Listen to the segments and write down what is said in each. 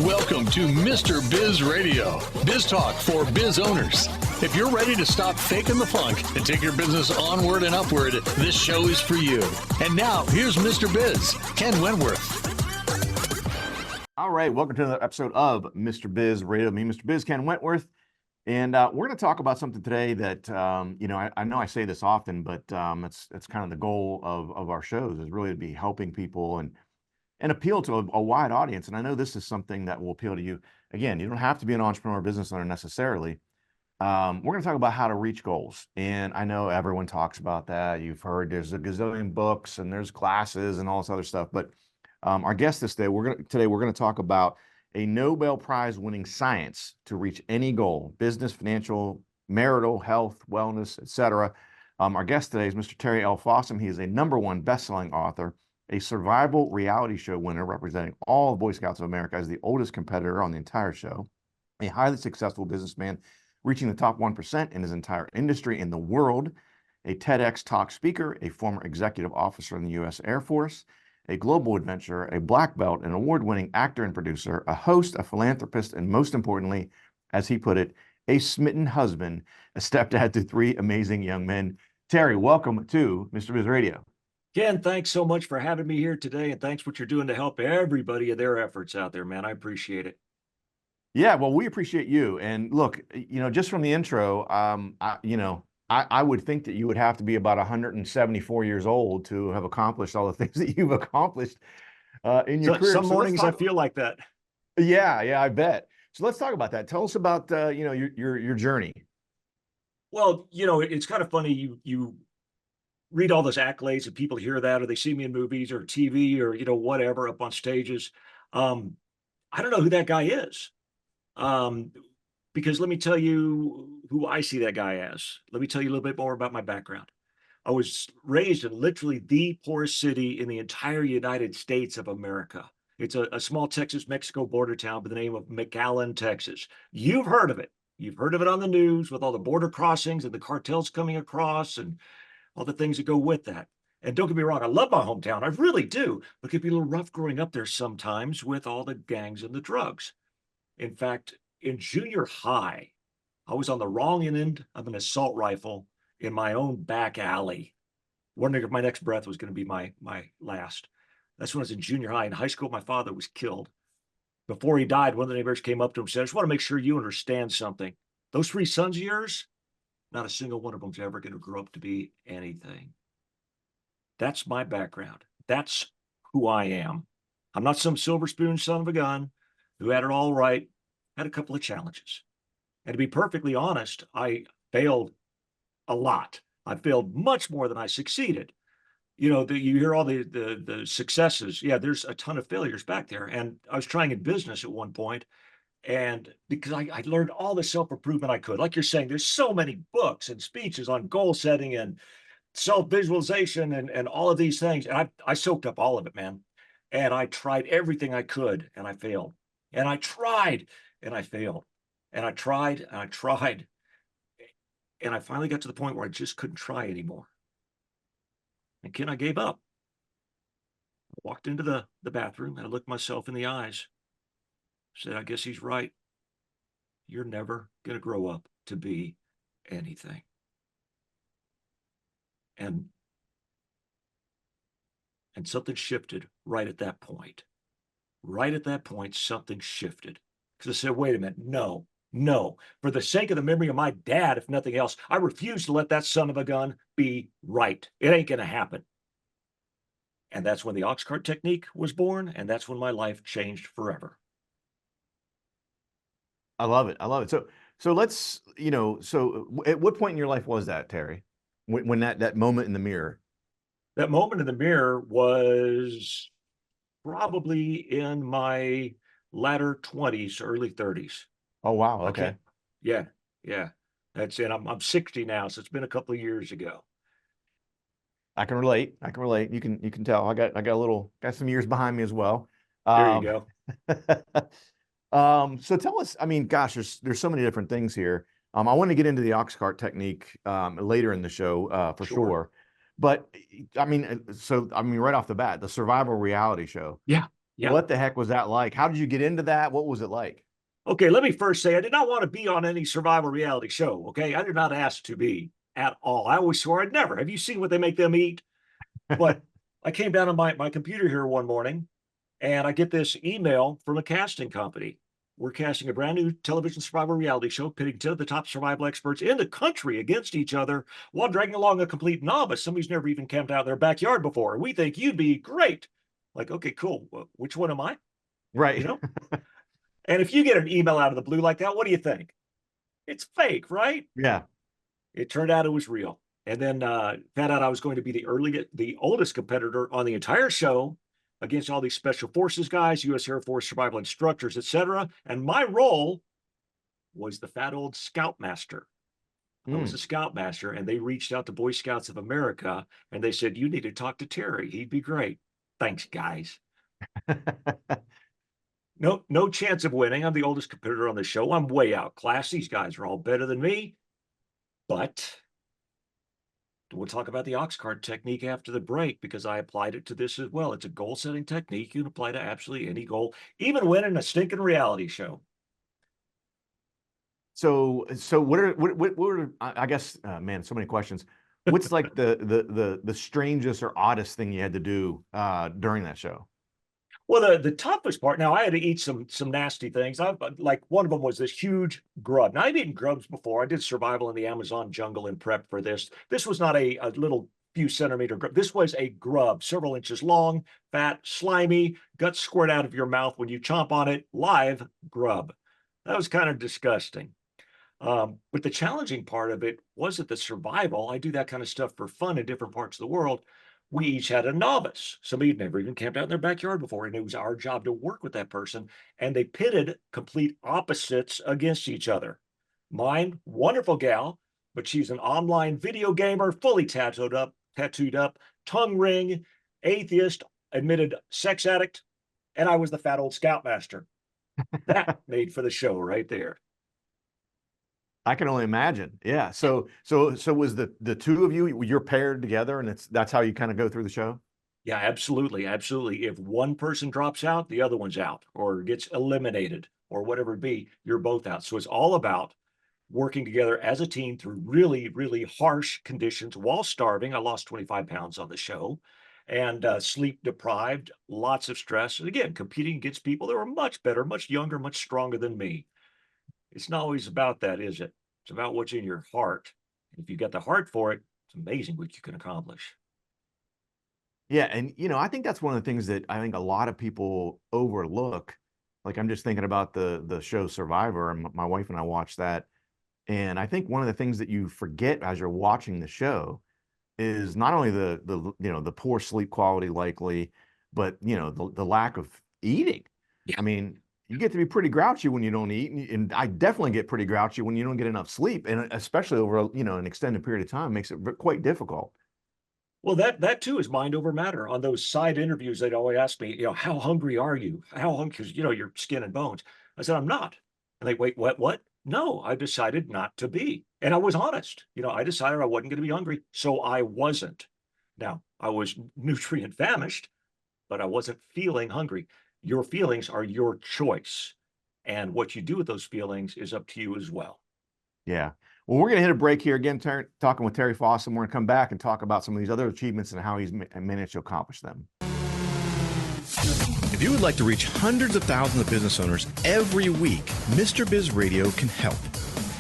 Welcome to Mr. Biz Radio, biz talk for biz owners. If you're ready to stop faking the funk and take your business onward and upward, this show is for you. And now, here's Mr. Biz, Ken Wentworth. All right, welcome to another episode of Mr. Biz Radio. Me, Mr. Biz, Ken Wentworth. And we're going to talk about something today that, I know I say this often, but it's kind of the goal of our shows is really to be helping people and appeal to a wide audience. And I know this is something that will appeal to you. Again, you don't have to be an entrepreneur or business owner necessarily. We're going to talk about how to reach goals. And I know everyone talks about that. You've heard there's a gazillion books and there's classes and all this other stuff. But our guest today, we're going to talk about a Nobel Prize winning science to reach any goal: business, financial, marital, health, wellness, etc. Our guest today is Mr. Terry L. Fossum. He is a #1 best-selling author, a survival reality show winner representing all Boy Scouts of America as the oldest competitor on the entire show, a highly successful businessman reaching the top 1% in his entire industry in the world, a TEDx talk speaker, a former executive officer in the U.S. Air Force, a global adventurer, a black belt, an award-winning actor and producer, a host, a philanthropist, and most importantly, as he put it, a smitten husband, a stepdad to 3 amazing young men. Terry, welcome to Mr. Biz Radio. Ken, thanks so much for having me here today, and thanks for what you're doing to help everybody in their efforts out there, man. I appreciate it. Yeah, well, we appreciate you. And look, just from the intro, I would think that you would have to be about 174 years old to have accomplished all the things that you've accomplished in your career. Some mornings I feel like that. Yeah, I bet. So let's talk about that. Tell us about your journey. Well, it's kind of funny. You read all those accolades and people hear that, or they see me in movies or TV or whatever up on stages. I don't know who that guy is. Because let me tell you who I see that guy as. Let me tell you a little bit more about my background. I was raised in literally the poorest city in the entire United States of America. It's a small Texas-Mexico border town by the name of McAllen, Texas. You've heard of it. You've heard of it on the news with all the border crossings and the cartels coming across and all the things that go with that. And don't get me wrong, I love my hometown. I really do. But it can be a little rough growing up there sometimes with all the gangs and the drugs. In fact, in junior high, I was on the wrong end of an assault rifle in my own back alley, wondering if my next breath was going to be my last. That's when I was in junior high. In high school, my father was killed. Before he died, one of the neighbors came up to him and said, "I just want to make sure you understand something. Those 3 sons of yours, not a single one of them's ever going to grow up to be anything." That's my background. That's who I am. I'm not some silver spoon son of a gun who had it all right. Had a couple of challenges. And to be perfectly honest, I failed a lot. I failed much more than I succeeded. You hear all the successes. Yeah, there's a ton of failures back there. And I was trying in business at one point, and because I learned all the self-improvement I could. Like you're saying, there's so many books and speeches on goal setting and self-visualization and all of these things. And I soaked up all of it, man. And I tried everything I could, and I failed. And I tried, and I failed. And I tried, and I tried. And I finally got to the point where I just couldn't try anymore. And Ken, I gave up. I walked into the bathroom, and I looked myself in the eyes. Said, "I guess he's right. You're never going to grow up to be anything." And something shifted right at that point. Right at that point, something shifted. Because I said, wait a minute, no. For the sake of the memory of my dad, if nothing else, I refuse to let that son of a gun be right. It ain't going to happen. And that's when the Oxcart technique was born, and that's when my life changed forever. I love it. So let's, so at what point in your life was that, Terry? When that moment in the mirror? That moment in the mirror was probably in my latter 20s, early 30s. Oh, wow. Okay. Yeah. That's it. I'm 60 now, so it's been a couple of years ago. I can relate. You can tell. I got some years behind me as well. There you go. So tell us, I mean, gosh, there's so many different things here. I want to get into the Oxcart technique later in the show for sure. But I mean, right off the bat, the survival reality show. Yeah. Yeah. What the heck was that like? How did you get into that? What was it like? Okay, let me first say I did not want to be on any survival reality show. Okay, I did not ask to be at all. I always swore I'd never. Have you seen what they make them eat? But I came down on my computer here one morning and I get this email from a casting company. We're casting a brand new television survival reality show, pitting 10 of the top survival experts in the country against each other while dragging along a complete novice, somebody who's never even camped out in their backyard before. We think you'd be great. Like, okay, cool. Well, which one am I? Right. You know? And if you get an email out of the blue like that, what do you think? It's fake, right? Yeah. It turned out it was real. And then found out I was going to be the oldest competitor on the entire show against all these special forces guys, U.S. Air Force survival instructors, etc. And my role was the fat old scoutmaster. I was a scoutmaster, and they reached out to Boy Scouts of America, and they said, you need to talk to Terry. He'd be great. Thanks, guys. No chance of winning. I'm the oldest competitor on the show. I'm way outclassed. These guys are all better than me. But we'll talk about the Oxcart technique after the break because I applied it to this as well. It's a goal-setting technique you can apply to absolutely any goal, even winning a stinking reality show. So what are I guess, man, so many questions. What's like the strangest or oddest thing you had to do during that show? Well, the toughest part, now I had to eat some nasty things. Like one of them was this huge grub. Now I've eaten grubs before. I did survival in the Amazon jungle and prep for this. This was not a little few centimeter grub. This was a grub, several inches long, fat, slimy, guts squirt out of your mouth when you chomp on it, live grub. That was kind of disgusting. But the challenging part of it wasn't the survival. I do that kind of stuff for fun in different parts of the world. We each had a novice, somebody who'd never even camped out in their backyard before, and it was our job to work with that person. And they pitted complete opposites against each other. Mine, wonderful gal, but she's an online video gamer, fully tattooed up, tongue ring, atheist, admitted sex addict, and I was the fat old scoutmaster. That made for the show right there. I can only imagine. Yeah. So was the two of you're paired together, and that's how you kind of go through the show? Yeah, absolutely. Absolutely. If one person drops out, the other one's out or gets eliminated or whatever it be, you're both out. So it's all about working together as a team through really, really harsh conditions while starving. I lost 25 pounds on the show and sleep deprived, lots of stress. And again, competing against people that were much better, much younger, much stronger than me. It's not always about that, is it? It's about what's in your heart. If you got the heart for it, it's amazing what you can accomplish. Yeah, and I think that's one of the things that I think a lot of people overlook. Like I'm just thinking about the show Survivor, and my wife and I watched that. And I think one of the things that you forget as you're watching the show is not only the poor sleep quality likely, but the lack of eating. Yeah. I mean, you get to be pretty grouchy when you don't eat, and I definitely get pretty grouchy when you don't get enough sleep, and especially over an extended period of time makes it quite difficult. Well, that too is mind over matter. On those side interviews, they'd always ask me, how hungry are you? How hungry? Because you're skin and bones. I said, I'm not. And they, wait, what? No, I decided not to be. And I was honest. I decided I wasn't going to be hungry, so I wasn't. Now, I was nutrient famished, but I wasn't feeling hungry. Your feelings are your choice. And what you do with those feelings is up to you as well. Yeah. Well, we're going to hit a break here again, talking with Terry Fossum. We're going to come back and talk about some of these other achievements and how he's managed to accomplish them. If you would like to reach hundreds of thousands of business owners every week, Mr. Biz Radio can help.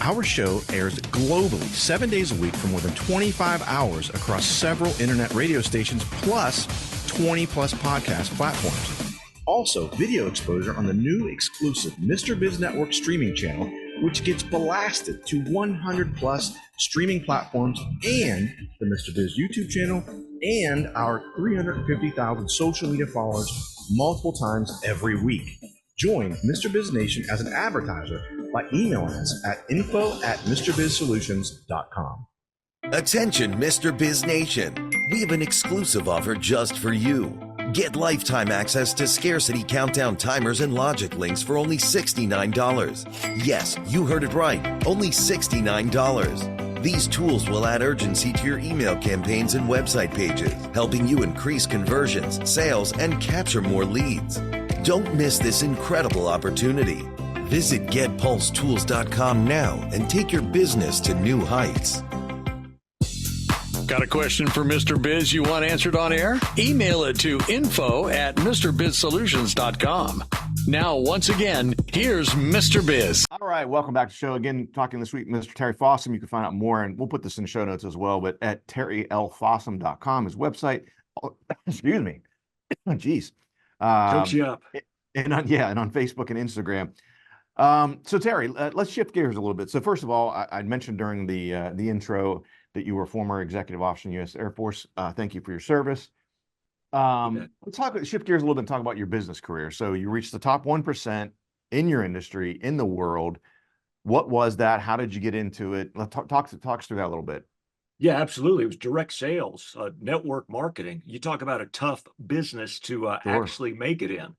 Our show airs globally 7 days a week for more than 25 hours across several internet radio stations, plus 20 plus podcast platforms. Also, video exposure on the new exclusive Mr. Biz Network streaming channel, which gets blasted to 100 plus streaming platforms, and the Mr. Biz YouTube channel, and our 350,000 social media followers multiple times every week. Join Mr. Biz Nation as an advertiser by emailing us at info@MrBizSolutions.com. Attention, Mr. Biz Nation. We have an exclusive offer just for you. Get lifetime access to scarcity countdown timers and logic links for only $69. Yes, you heard it right. Only $69. These tools will add urgency to your email campaigns and website pages, helping you increase conversions, sales, and capture more leads. Don't miss this incredible opportunity. Visit getpulsetools.com now and take your business to new heights. Got a question for Mr. Biz you want answered on air? Email it to info@mrbizsolutions.com. Now, once again, here's Mr. Biz. All right, welcome back to the show. Again, talking this week, Mr. Terry Fossum. You can find out more, and we'll put this in the show notes as well, but at terrylfossum.com, his website. Oh, excuse me. Oh, geez. Chokes you up. And on Facebook and Instagram. So Terry, let's shift gears a little bit. So first of all, I mentioned during the intro that you were former executive officer in the U.S. Air Force. Thank you for your service. Let's shift gears a little bit and talk about your business career. So you reached the top 1% in your industry, in the world. What was that? How did you get into it? Let's talk us through that a little bit. Yeah, absolutely. It was direct sales, network marketing. You talk about a tough business to actually make it in.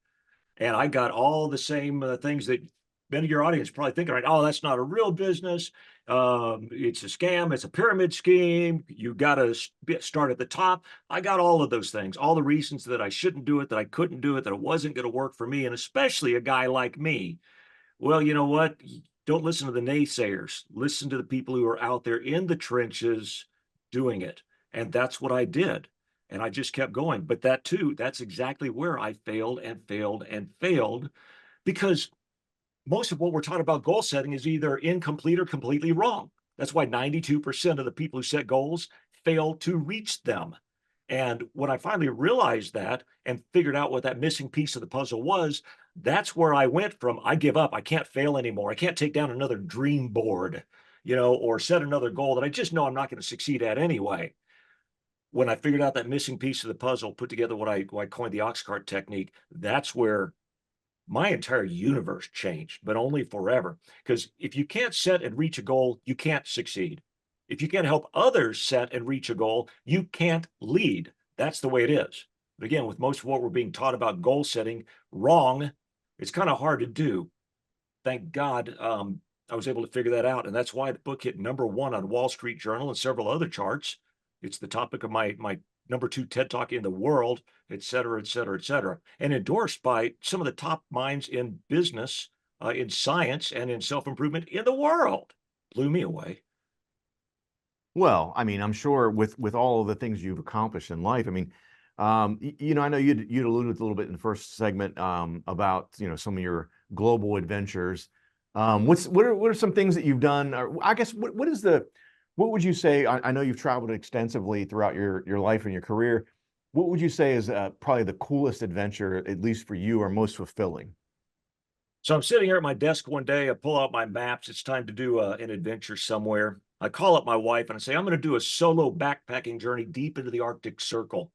And I got all the same things that many of your audience probably thinking, right? Oh, that's not a real business. It's a scam. It's a pyramid scheme. You got to start at the top. I got all of those things, all the reasons that I shouldn't do it, that I couldn't do it, that it wasn't going to work for me. And especially a guy like me. Well, you know what? Don't listen to the naysayers. Listen to the people who are out there in the trenches doing it. And that's what I did. And I just kept going. But that too, that's exactly where I failed and failed and failed, because most of what we're talking about goal setting is either incomplete or completely wrong. That's why 92% of the people who set goals fail to reach them. And when I finally realized that and figured out what that missing piece of the puzzle was, that's where I went from, I give up, I can't fail anymore. I can't take down another dream board, or set another goal that I just know I'm not going to succeed at anyway. When I figured out that missing piece of the puzzle, put together what I coined the Oxcart technique, that's where my entire universe changed, but only forever. Because if you can't set and reach a goal, you can't succeed. If you can't help others set and reach a goal, you can't lead. That's the way it is. But again, with most of what we're being taught about goal setting wrong, it's kind of hard to do. Thank God I was able to figure that out. And that's why the book hit #1 on Wall Street Journal and several other charts. It's the topic of my #2 TED Talk in the world, et cetera, et cetera, et cetera, and endorsed by some of the top minds in business, in science, and in self-improvement in the world. Blew me away. Well, I mean, I'm sure with all of the things you've accomplished in life, I mean, I know you'd alluded a little bit in the first segment about some of your global adventures. What are some things that you've done? Or I guess what would you say? I know you've traveled extensively throughout your life and your career. What would you say is probably the coolest adventure, at least for you, or most fulfilling? So I'm sitting here at my desk one day. I pull out my maps. It's time to do an adventure somewhere. I call up my wife and I say, I'm going to do a solo backpacking journey deep into the Arctic Circle.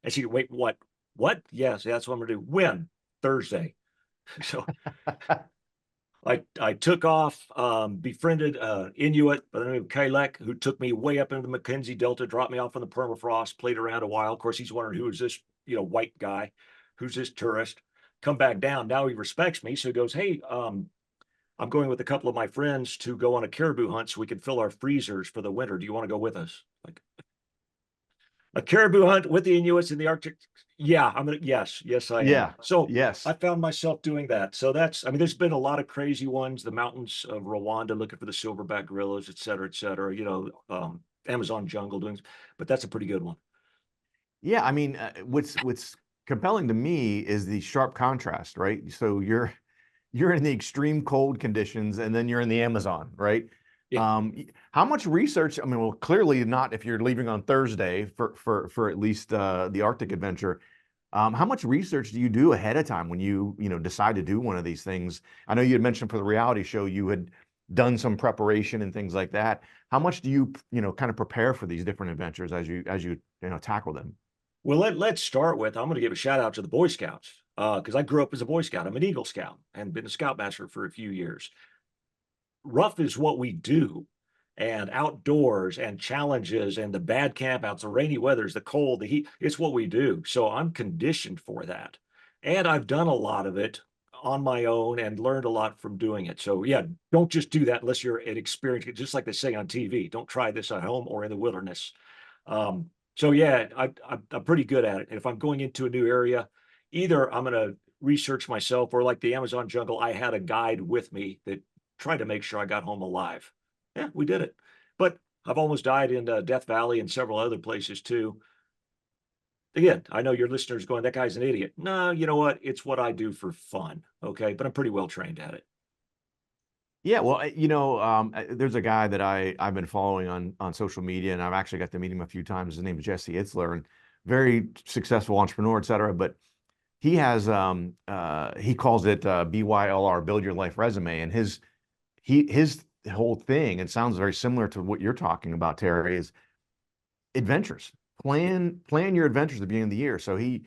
And she, wait, what? What? Yes, that's what I'm going to do. When? Thursday. So I took off, befriended Inuit by the name of Kalek, who took me way up into the Mackenzie Delta, dropped me off on the permafrost, played around a while. Of course, he's wondering, who is this, white guy? Who's this tourist? Come back down. Now he respects me. So he goes, hey, I'm going with a couple of my friends to go on a caribou hunt so we can fill our freezers for the winter. Do you want to go with us? Like, a caribou hunt with the Inuits in the Arctic? Yeah, yes, I am. Yeah. So Yes. I found myself doing that. So there's been a lot of crazy ones, the mountains of Rwanda looking for the silverback gorillas, et cetera, Amazon jungle doing, but that's a pretty good one. Yeah, I mean, what's compelling to me is the sharp contrast, right? So you're in the extreme cold conditions, and then you're in the Amazon, right? Yeah. How much research? I mean, well, clearly not if you're leaving on Thursday for at least the Arctic adventure. How much research do you do ahead of time when you decide to do one of these things? I know you had mentioned for the reality show you had done some preparation and things like that. How much do you kind of prepare for these different adventures as you tackle them? Well, let's start with, I'm going to give a shout out to the Boy Scouts, because I grew up as a Boy Scout. I'm an Eagle Scout and been a Scoutmaster for a few years. Rough is what we do, and outdoors and challenges and the bad campouts, the rainy weathers, the cold, the heat, it's what we do. So I'm conditioned for that. And I've done a lot of it on my own and learned a lot from doing it. So yeah, don't just do that unless you're an experienced, just like they say on TV, don't try this at home or in the wilderness. So yeah, I'm pretty good at it. And if I'm going into a new area, either I'm going to research myself, or like the Amazon jungle, I had a guide with me that tried to make sure I got home alive. Yeah, we did it. But I've almost died in Death Valley and several other places too. Again, I know your listeners going, that guy's an idiot. No, you know what? It's what I do for fun. Okay. But I'm pretty well trained at it. Yeah, well, there's a guy that I've been following on social media, and I've actually got to meet him a few times. His name is Jesse Itzler, and very successful entrepreneur, et cetera. But he has he calls it BYLR, Build Your Life Resume, and his whole thing, it sounds very similar to what you're talking about, Terry, is adventures. Plan your adventures at the beginning of the year. So he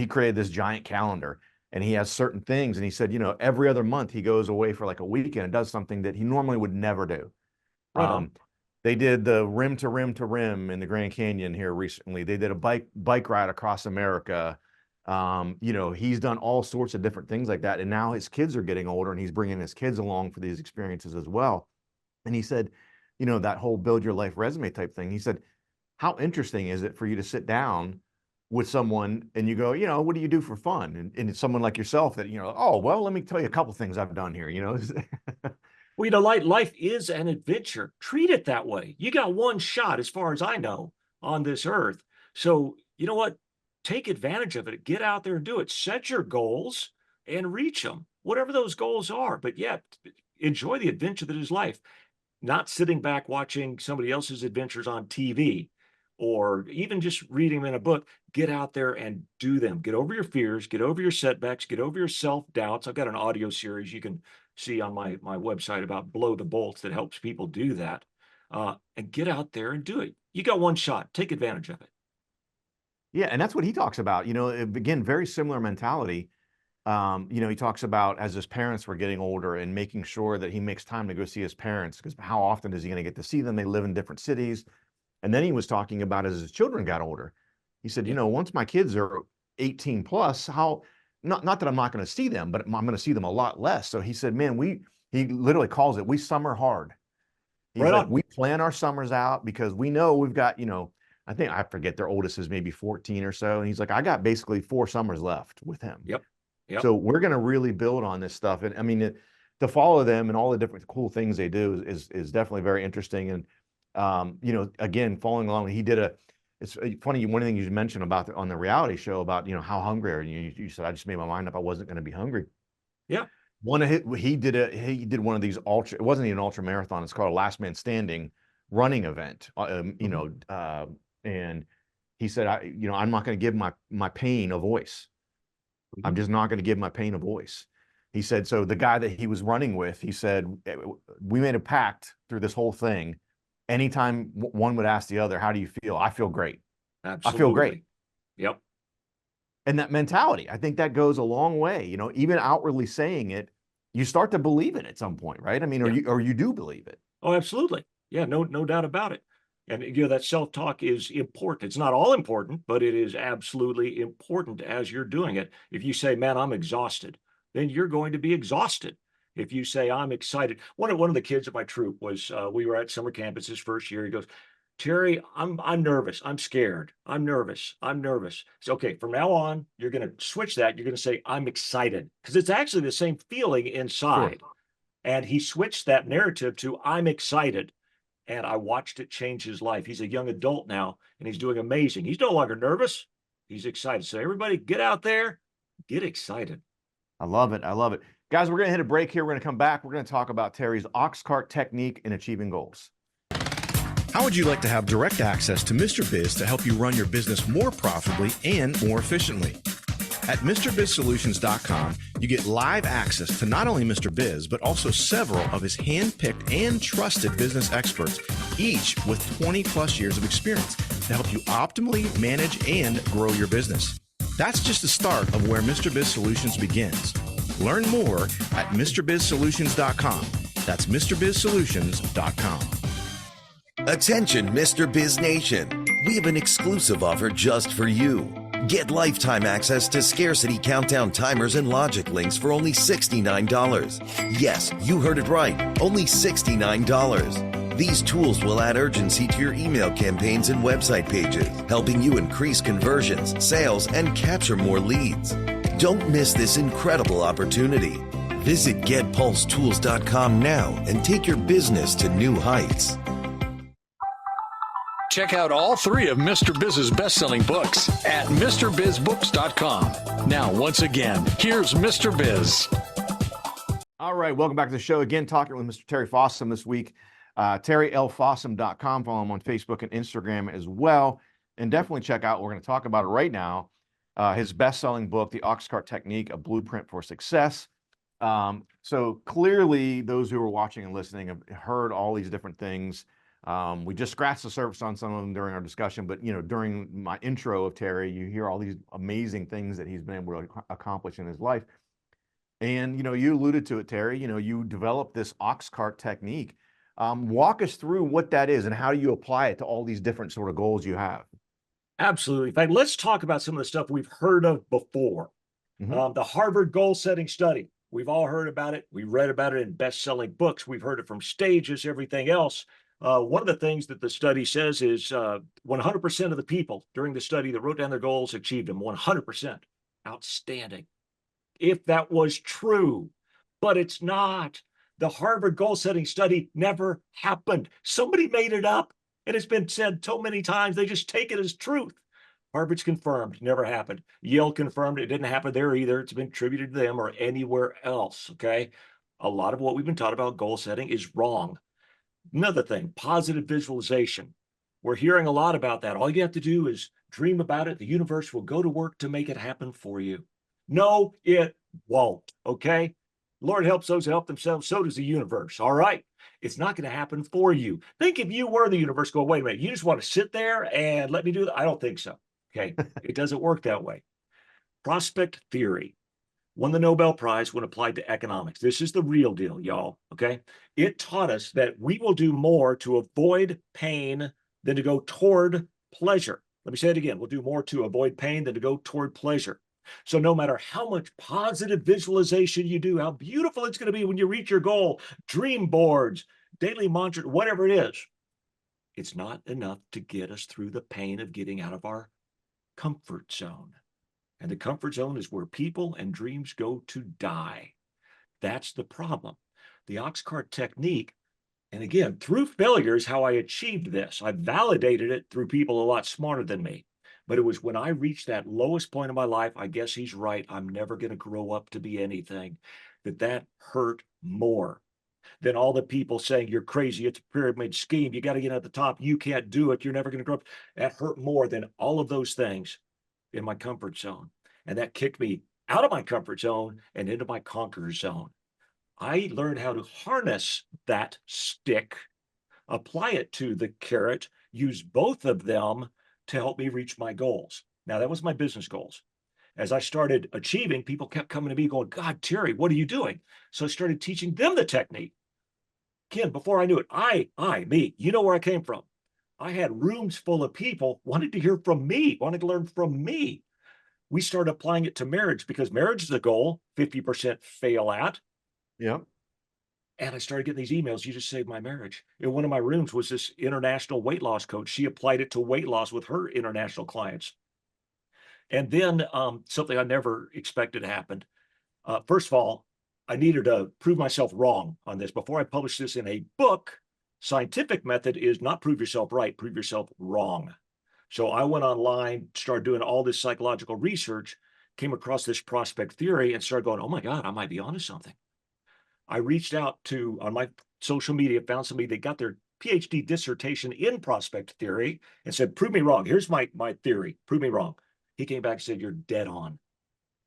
created this giant calendar, and he has certain things, and he said, every other month he goes away for like a weekend and does something that he normally would never do. Right. They did the rim to rim to rim in the Grand Canyon here recently. They did a bike ride across America. He's done all sorts of different things like that. And now his kids are getting older, and he's bringing his kids along for these experiences as well. And he said, that whole build your life resume type thing. He said, how interesting is it for you to sit down with someone and you go, what do you do for fun? And it's someone like yourself that, oh, well, let me tell you a couple things I've done here, Well, life is an adventure. Treat it that way. You got one shot, as far as I know, on this earth. So you know what? Take advantage of it. Get out there and do it. Set your goals and reach them, whatever those goals are. But yeah, enjoy the adventure that is life. Not sitting back watching somebody else's adventures on TV, or even just reading them in a book. Get out there and do them. Get over your fears, get over your setbacks, get over your self-doubts. I've got an audio series you can see on my website about Blow the Bolts that helps people do that. And get out there and do it. You got one shot. Take advantage of it. Yeah, and that's what he talks about. Again, very similar mentality. He talks about as his parents were getting older and making sure that he makes time to go see his parents, because how often is he going to get to see them? They live in different cities. And then he was talking about as his children got older, he said, once my kids are 18 plus, not that I'm not going to see them, but I'm going to see them a lot less. So he said, man, he literally calls it, we summer hard. He's right like, on. we plan our summers out because we know we've got, I think I forget their oldest is maybe 14 or so. And he's like, I got basically 4 summers left with him. Yep. So we're going to really build on this stuff. And I mean, to follow them and all the different cool things they do is definitely very interesting. And, again, following along, it's funny. One thing you mentioned about on the reality show about, how hungry are you? You said, I just made my mind up. I wasn't going to be hungry. Yeah. He did one of these it wasn't even an ultra marathon. It's called a last man standing running event. And he said, I'm not going to give my pain a voice. I'm just not going to give my pain a voice. He said, so the guy that he was running with, he said, we made a pact through this whole thing. Anytime one would ask the other, how do you feel? I feel great. Absolutely. I feel great. Yep. And that mentality, I think that goes a long way. Even outwardly saying it, you start to believe it at some point, right? I mean, or you do believe it. Oh, absolutely. Yeah, no doubt about it. And that self-talk is important. It's not all important, but it is absolutely important as you're doing it. If you say, man, I'm exhausted, then you're going to be exhausted. If you say, I'm excited. One of the kids at my troop was, we were at summer camp. It's his first year. He goes, Terry, I'm nervous. I'm scared. I'm nervous. I'm nervous. So, okay, from now on, you're going to switch that. You're going to say, I'm excited, because it's actually the same feeling inside. Sure. And he switched that narrative to, I'm excited. And I watched it change his life. He's a young adult now, and he's doing amazing. He's no longer nervous. He's excited. So everybody get out there, get excited. I love it. I love it. Guys, we're going to hit a break here. We're going to come back. We're going to talk about Terry's Oxcart technique in achieving goals. How would you like to have direct access to Mr. Biz to help you run your business more profitably and more efficiently? At MrBizSolutions.com, you get live access to not only Mr. Biz, but also several of his hand-picked and trusted business experts, each with 20 plus years of experience to help you optimally manage and grow your business. That's just the start of where Mr. Biz Solutions begins. Learn more at MrBizSolutions.com. That's MrBizSolutions.com. Attention, Mr. Biz Nation. We have an exclusive offer just for you. Get lifetime access to scarcity countdown timers and logic links for only $69. Yes, you heard it right. Only $69. These tools will add urgency to your email campaigns and website pages, helping you increase conversions, sales, and capture more leads. Don't miss this incredible opportunity. Visit getpulsetools.com now and take your business to new heights. Check out all 3 of Mr. Biz's best-selling books at MrBizBooks.com. Now, once again, here's Mr. Biz. All right, welcome back to the show. Again, talking with Mr. Terry Fossum this week. TerryLFossum.com. Follow him on Facebook and Instagram as well. And definitely check out, we're going to talk about it right now, his best-selling book, The Oxcart Technique, A Blueprint for Success. So clearly, those who are watching and listening have heard all these different things. We just scratched the surface on some of them during our discussion, but during my intro of Terry, you hear all these amazing things that he's been able to accomplish in his life. And you alluded to it, Terry. You developed this Oxcart technique. Walk us through what that is and how do you apply it to all these different sort of goals you have? Absolutely. In fact, let's talk about some of the stuff we've heard of before. The Harvard goal setting study. We've all heard about it. We read about it in best-selling books. We've heard it from stages, everything else. One of the things that the study says is 100% of the people during the study that wrote down their goals achieved them. 100%. Outstanding. If that was true, but it's not. The Harvard goal setting study never happened. Somebody made it up, and it's been said so many times, they just take it as truth. Harvard's confirmed, never happened. Yale confirmed it didn't happen there either. It's been attributed to them or anywhere else, okay? A lot of what we've been taught about goal setting is wrong. Another thing, positive visualization. We're hearing a lot about that. All you have to do is dream about it. The universe will go to work to make it happen for you. No, it won't, okay? Lord helps those who help themselves, so does the universe, all right? It's not going to happen for you. Think if you were the universe, go, wait a minute, you just want to sit there and let me do that? I don't think so, okay? It doesn't work that way. Prospect theory won the Nobel Prize when applied to economics. This is the real deal, y'all, okay? It taught us that we will do more to avoid pain than to go toward pleasure. Let me say it again. We'll do more to avoid pain than to go toward pleasure. So no matter how much positive visualization you do, how beautiful it's going to be when you reach your goal, dream boards, daily mantra, whatever it is, it's not enough to get us through the pain of getting out of our comfort zone. And the comfort zone is where people and dreams go to die. That's the problem. The Oxcart technique, and again, through failure is how I achieved this. I validated it through people a lot smarter than me. But it was when I reached that lowest point of my life, I guess he's right, I'm never going to grow up to be anything, that hurt more than all the people saying, you're crazy, it's a pyramid scheme, you got to get at the top, you can't do it, you're never going to grow up. That hurt more than all of those things in my comfort zone. And that kicked me out of my comfort zone and into my conqueror zone. I learned how to harness that stick, apply it to the carrot, use both of them to help me reach my goals. Now, that was my business goals. As I started achieving, people kept coming to me going, God, Terry, what are you doing? So I started teaching them the technique. Again, before I knew it, me, you know where I came from. I had rooms full of people wanting to hear from me, wanting to learn from me. We started applying it to marriage because marriage is a goal 50% fail at. Yep. And I started getting these emails, you just saved my marriage. In one of my rooms was this international weight loss coach. She applied it to weight loss with her international clients. And then something I never expected happened. First of all, I needed to prove myself wrong on this. Before I published this in a book, scientific method is not prove yourself right, prove yourself wrong. So I went online, started doing all this psychological research, came across this prospect theory and started going, oh my God, I might be onto something. I reached out to, on my social media, found somebody that got their PhD dissertation in prospect theory and said, prove me wrong. Here's my theory. Prove me wrong. He came back and said, you're dead on.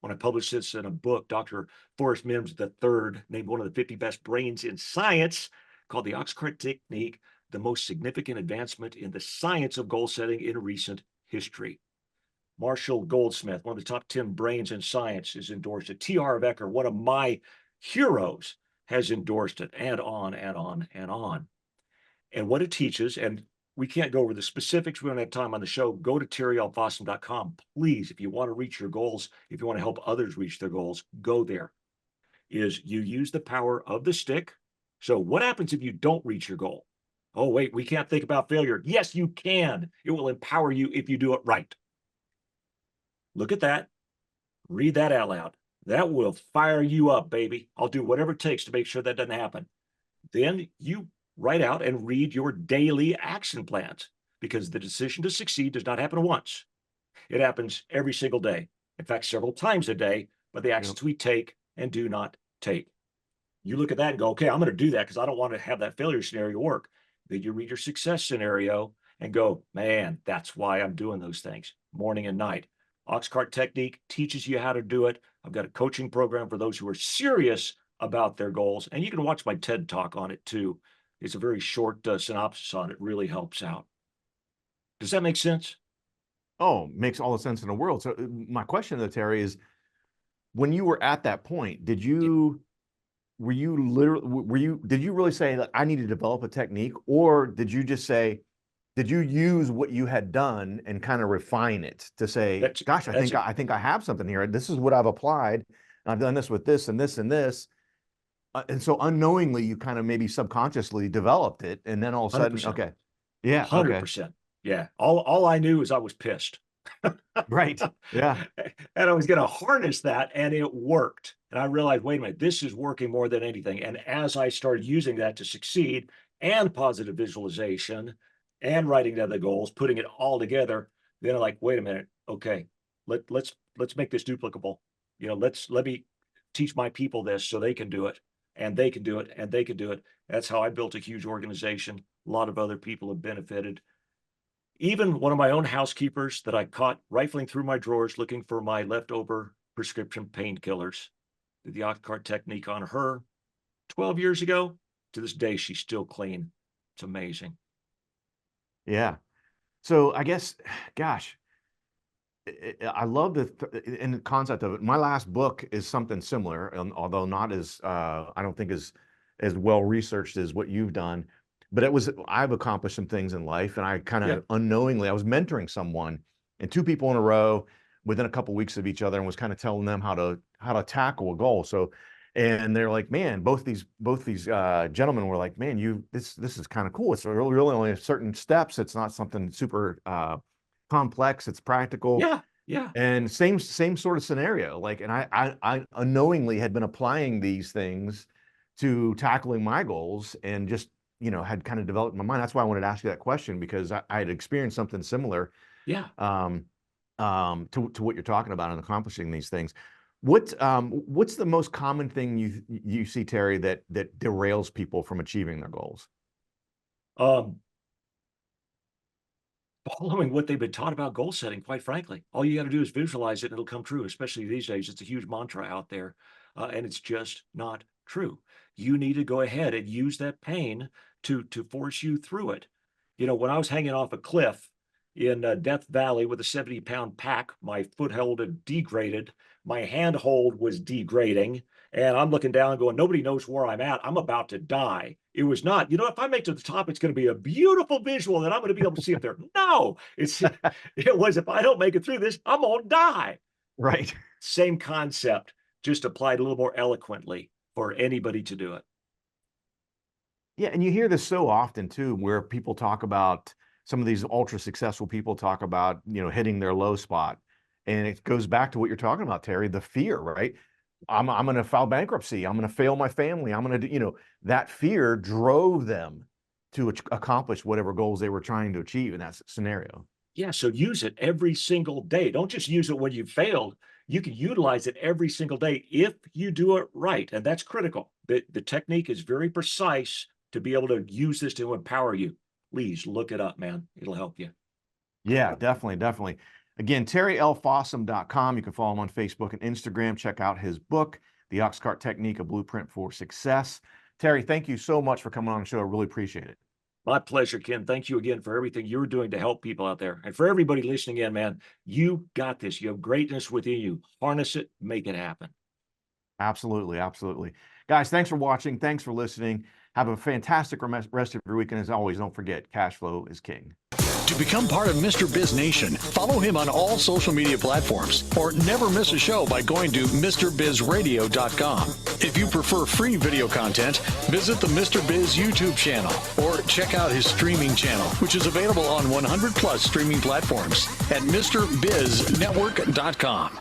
When I published this in a book, Dr. Forrest Mims III named one of the 50 best brains in science called the Oxcart Technique, the most significant advancement in the science of goal setting in recent history. Marshall Goldsmith, one of the top 10 brains in science, is endorsed it. T.R. Becker, one of my heroes, has endorsed it, and on and on and on. And what it teaches, and we can't go over the specifics, we don't have time on the show, go to TerryLFossum.com. Please, if you want to reach your goals, if you want to help others reach their goals, go there. Is you use the power of the stick. So what happens if you don't reach your goal? Oh, wait, we can't think about failure. Yes, you can. It will empower you if you do it right. Look at that. Read that out loud. That will fire you up, baby. I'll do whatever it takes to make sure that doesn't happen. Then you write out and read your daily action plans, because the decision to succeed does not happen once. It happens every single day. In fact, several times a day, by the actions we take and do not take. You look at that and go, okay, I'm going to do that because I don't want to have that failure scenario work. Then you read your success scenario and go, man, that's why I'm doing those things morning and night. Oxcart technique teaches you how to do it. I've got a coaching program for those who are serious about their goals. And you can watch my TED talk on it too. It's a very short synopsis on it. Really helps out. Does that make sense? Oh, makes all the sense in the world. So my question though, Terry, is when you were at that point, did you really say that I need to develop a technique, or did you just say, did you use what you had done and kind of refine it to say, gosh, I think I have something here. This is what I've applied. And I've done this with this and this and this. And so unknowingly, you kind of maybe subconsciously developed it. And then all of a sudden, 100%. Okay. Yeah. 100%. Okay. Yeah. All I knew is I was pissed. Right. Yeah. And I was going to harness that, and it worked. And I realized, wait a minute, this is working more than anything. And as I started using that to succeed, and positive visualization and writing down the goals, putting it all together, then I'm like, wait a minute, okay, let's make this duplicable. Let me teach my people this so they can do it, and they can do it, and they can do it. That's how I built a huge organization. A lot of other people have benefited. Even one of my own housekeepers that I caught rifling through my drawers looking for my leftover prescription painkillers, did the Oxcart technique on her 12 years ago. To this day, she's still clean. It's amazing. Yeah. So I guess, gosh, I love the concept of it. My last book is something similar, although not as, I don't think as well researched as what you've done. But I've accomplished some things in life, and I kind of unknowingly, I was mentoring someone, and two people in a row within a couple of weeks of each other, and was kind of telling them how to tackle a goal. So, and they're like, man, both these gentlemen were like, man, this is kind of cool. It's really only certain steps. It's not something super complex. It's practical. Yeah. Yeah. And same sort of scenario. Like, and I unknowingly had been applying these things to tackling my goals, and just had kind of developed in my mind. That's why I wanted to ask you that question, because I had experienced something similar. Yeah. To what you're talking about in accomplishing these things. What's the most common thing you see, Terry, that derails people from achieving their goals? Following what they've been taught about goal setting, quite frankly. All you got to do is visualize it and it'll come true, especially these days. It's a huge mantra out there, and it's just not true. You need to go ahead and use that pain to force you through it. When I was hanging off a cliff in Death Valley with a 70-pound pack, my foothold had degraded, my handhold was degrading, and I'm looking down and going, nobody knows where I'm at. I'm about to die. It was not, if I make it to the top, it's going to be a beautiful visual that I'm going to be able to see up there. No, it was, if I don't make it through this, I'm going to die. Right. Same concept, just applied a little more eloquently for anybody to do it. Yeah, and you hear this so often too, where people talk about, some of these ultra successful people talk about, hitting their low spot. And it goes back to what you're talking about, Terry, the fear, right? I'm going to file bankruptcy. I'm going to fail my family. I'm going to do, that fear drove them to accomplish whatever goals they were trying to achieve in that scenario. Yeah, so use it every single day. Don't just use it when you failed. You can utilize it every single day if you do it right. And that's critical. The technique is very precise to be able to use this to empower you. Please look it up, man. It'll help you. Yeah, definitely. Again, TerryLFossum.com. You can follow him on Facebook and Instagram. Check out his book, The Oxcart Technique, A Blueprint for Success. Terry, thank you so much for coming on the show. I really appreciate it. My pleasure, Ken. Thank you again for everything you're doing to help people out there. And for everybody listening in, man, you got this. You have greatness within you. Harness it, make it happen. Absolutely. Guys, thanks for watching. Thanks for listening. Have a fantastic rest of your weekend. As always, don't forget, cash flow is king. To become part of Mr. Biz Nation, follow him on all social media platforms, or never miss a show by going to MrBizRadio.com. If you prefer free video content, visit the Mr. Biz YouTube channel, or check out his streaming channel, which is available on 100+ streaming platforms at MrBizNetwork.com.